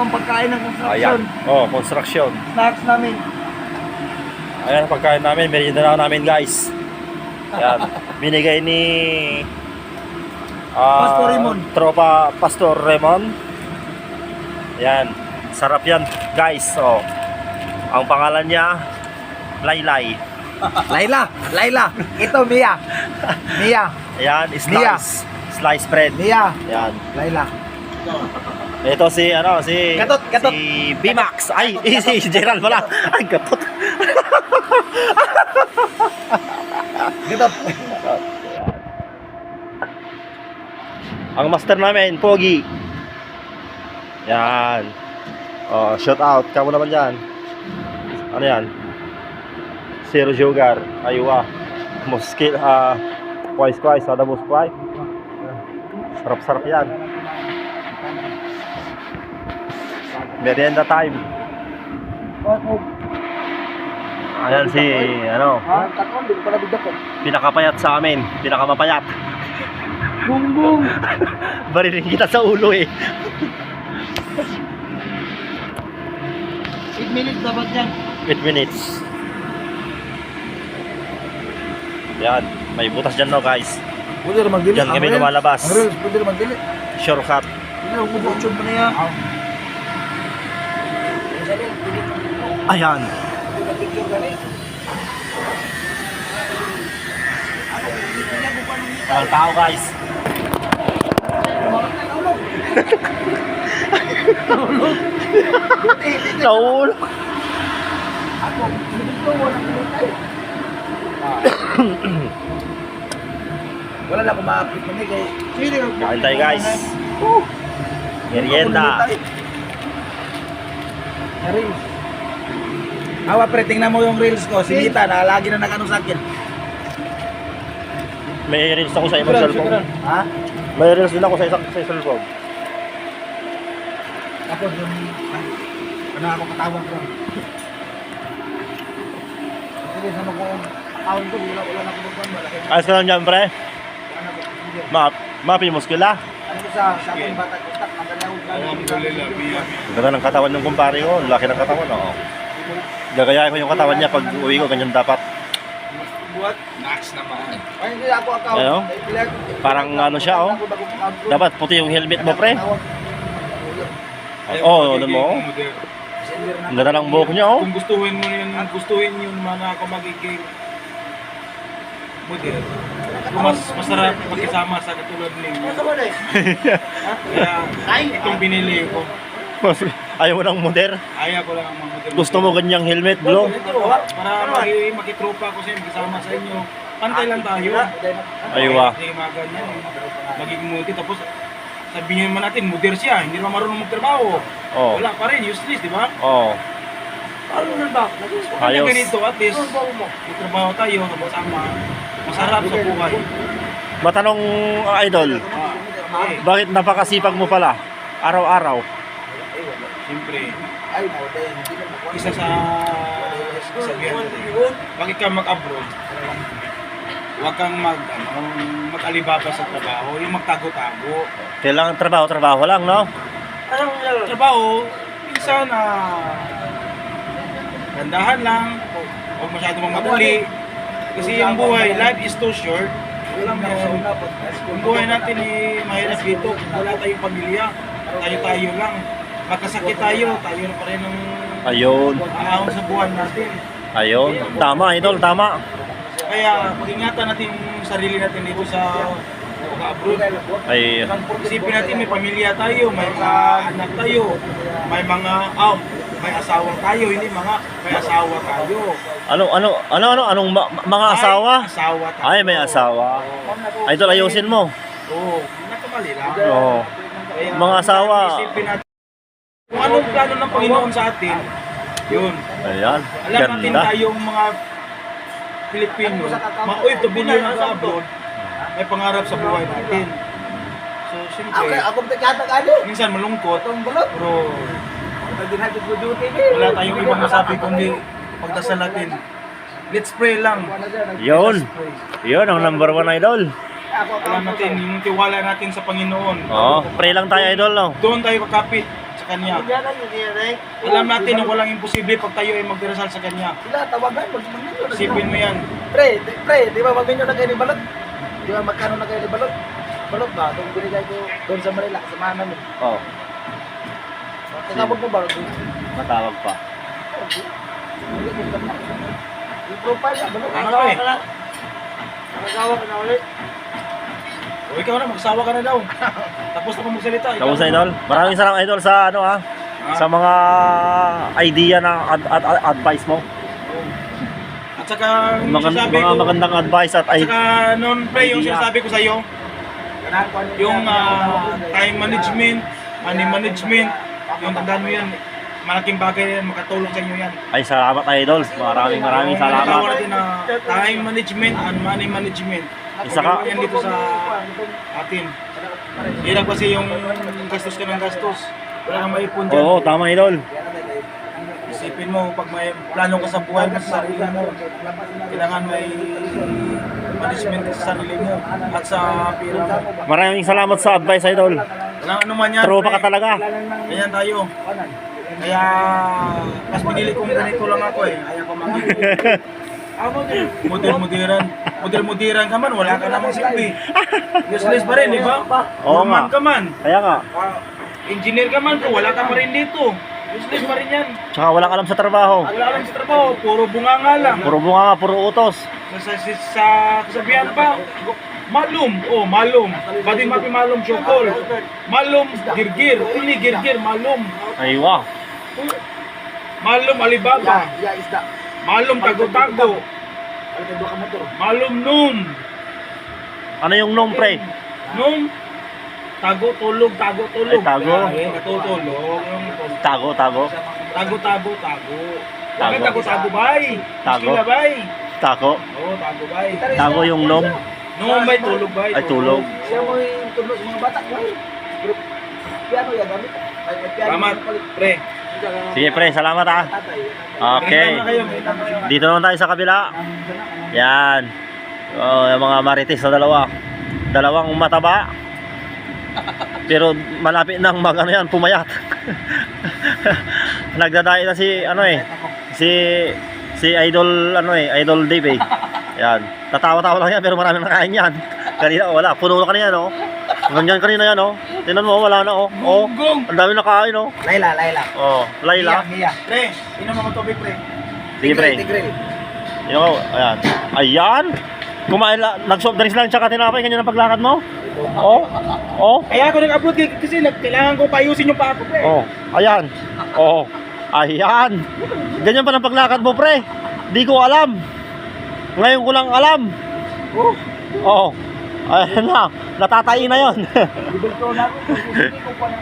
ang pagkain ng construction. Ayan. Oh, construction. Snacks namin. Ayan, pagkain namin. Merienda na namin, guys. Ayan. Binigay ni Pastor Raymond. Tropa Pastor Raymond. Ayan. Sarap yan, guys. Oh. Ang pangalan niya, Laylay. Laila. Ito, Mia. Ayan, Mia. Slice bread. Mia. Ayan. Laila. Ito si Gatot. si Bimax. Ay, si Gerald pala. Ay, gatot. Gatot. Ang master namin, Pogi. Yan. Oh, shout out. Kamu naman yan. Ano yan? Zero sugar. Aywa. Muskil, Quais. Ada muskwai. Sarap-sarap yan. Merienda time. Ayan si, pinakapayat sa amin. Pinakamapayat. Bungbong. Barilin kita sa ulo eh. 8 minutes dapat yan. 8 minutes. Yan, may butas dyan no guys. Pwede naman dili. Diyan kami lumalabas. Ang reels, pwede naman dili. Shortcut. Pwede naman bubukchod mo na yan. Ayan. Ang tao guys. Nahulog. Wala na akong ma-update mo kay Kain tayo guys. Merienda. Reels. Awa pre, tingnan mo yung reels ko. Si Nita na lagi na nag-ano sa akin. May reels ako sa ibang cellphone. Ha? May reels din ako sa isang cellphone. Tapos yung ano ako katawan ko. Sige, sama ko katawan ko. Wala na kumukuhan. Malaki na. Ayos ka lang dyan pre. Ano ko? Mapimuskula. Ano ko sa akong bata kontak. Alhamdulillah. Ganda ng katawan ng kumpare ko. Laki ng katawan. Oo. Gagayahin ko yung katawan niya pag uwi ko. Ganyan dapat. Buat Max naman. Ay, hindi ako account. Ayo. Parang ano siya oh. Dapat puti yung helmet mo pre. Oo, ano mo? Ang ganda ng buhok niya oh. Kung gustuhin mo yun, gustuhin yung mga ako magiging model. Mas masarap pagkasama sa katulad ninyo. Kaya itong binili ko. Ayaw mo ng model? Ayaw ko lang ang mga model. Gusto mo ganyang helmet bro? Para makitropa ko sa inyo, kasama sa inyo. Pantay lang tayo. Aywa. Hindi mga ganyan. Magiging multi tapos sabihin naman natin, model siya, hindi naman marunong magtrabaho. Oh. Wala pa rin, useless, di ba? Oh. Ano na ba? Kaya ganito, at least, magtrabaho tayo, sama. Masarap sa buhay. Matanong idol, bakit napakasipag mo pala? Araw-araw. Siyempre, isa sa sabihan natin, bakit ka mag-abroad? Huwag kang mag-alibaba sa trabaho, yung magtago-tago. Kailangan trabaho lang, no? Trabaho, minsan gandahan lang, huwag masyadong mamadali. Kasi yung buhay, life is too short. Yung buhay natin mahirap dito, wala tayong pamilya, tayo-tayo lang. Magkasakit tayo pa rin ng Ayun. ahon sa buhay natin. Ayun. Tama, idol, tama. Kaya ingatan natin yung sarili natin dito sa abroad. Ay, Isipin natin may pamilya tayo, may mga anak tayo, may mga may asawa tayo, hindi may asawa tayo. anong mga asawa? May asawa tayo. Ay, may asawa. Idol, ayusin mo. Oo, nakamali lang. Oo. Kaya, Mga asawa. Isipin natin kung anong plano ng Panginoon sa atin, yun. Ayan. Alam natin Ganda. tayong mga Pilipino, mga OFW na sa abroad, may pangarap sa buhay natin. So, siyempre, Ako pagkatag ano? minsan malungkot, pero Pagdinagod ko duty. wala tayong ibang masabi kundi pagdasal natin. Let's pray lang. Yun. Yun, ang number 1 idol. Alam natin, yung tiwala natin sa Panginoon. Oo. Pray lang tayo, idol, no? Doon tayo kakapit sa Kanya. Alam natin na walang imposible pag tayo ay magdarasal sa Kanya. Sila, tawagan, magmamilyo. Isipin mo yan. Pre, di ba magmilyo na kayo ni Balot? Di ba magkano na kayo ni Balot? Balot ba? Itong binigay ko doon sa Manila, sa mana mo. Oh, Kasabot mo ba? matawag pa. Yung profile na, Balot. Ano eh? O ikaw na, magsawa ka na daw. Tapos na kung magsalita. ikaw Tapos na. idol. Maraming salamat idol sa ano sa mga idea na advice mo. At saka, yung sinasabi Mga ko, magandang advice at at saka noon pre, yung idea. sinasabi ko sa'yo, yung time management, money management, yung tandaan mo yan, malaking bagay yan, makatulong sa inyo yan. ay salamat idol. Maraming Tawag salamat. natin na time management and money management. Isa ka. Yan dito sa atin. Hirap kasi yung gastos ka ng gastos. Wala kang maipon dyan. Oo, tama idol. Isipin mo, pag may plano ka sa buhay mo sa sarili mo, kailangan may management ka sa sarili mo at sa pera mo. Maraming salamat sa advice idol. Walang ano man yan. Tropa pre. ka talaga. Ganyan tayo. Kaya, mas pinili kong ganito lang ako eh. Ayaw ko Model-moderan. Model-moderan ka man, wala ka namang silbi. Useless pa rin, di ba? Oo Foreman nga. ka man. Kaya nga. Engineer ka man, kung wala ka pa rin dito. Useless pa rin yan. Tsaka walang alam sa trabaho. Wala ka lang sa trabaho, puro bunganga lang. Puro bunga, puro utos. Sa kasabihan pa, malum, malum. Badin mapi malum syokol. Malum, girgir. Uli girgir, malum. Aywa. Malum, Alibaba. Ya, isda. Malum, tago-tago. Alikan dua ka motor. Malum, num. Ano yung nom pre? Nung tago tulog. Ay, tago. Natutulog. Tago. Tago. Tago. Bakit tago bay? Tago. Iskila bay? Tago. Oo, tago bay. Tago yung nom. Nung bay, tulog bay. Ay, tulog. Siya mo yung tulog sa mga bata. Pero, piano yan, gamit. Ay, piano Salamat, yung palit. pre. Sige pre, salamat ah. Tatay. Okay. May kayo, may tama kayo. Dito naman tayo sa kabila. Yan. Oh, yung mga marites na dalawa. Dalawang mataba. Pero malapit nang mag ano yan, pumayat. Nagdadayo na si ano eh. Si Idol ano eh, Idol Dave eh. Yan. Tatawa-tawa lang yan pero marami nakain yan. Kanina wala, puno na kanina no. Ganyan kanina yan oh. Tingnan mo wala na oh. Oh, ang dami nakain oh. Layla. Oh, Layla. Mia. Pre, inom ako tubig, pre. Sige pre. Tigril. Yo, ayan. Ayan. Kumain lang, nag-soft drinks lang tsaka tinapay kanya ng paglakad mo. Oh. Oh. Kaya ako nag-upload kasi kailangan ko paayusin yung pa ako, pre. Oh. Ayan. Oh. Ayan. Ganyan pa ng paglakad mo, pre. Di ko alam. Ngayon ko lang alam. Oh. Oh. Ayan na. Natatai na yon. Ibig ko na ako. Hindi ko pa na.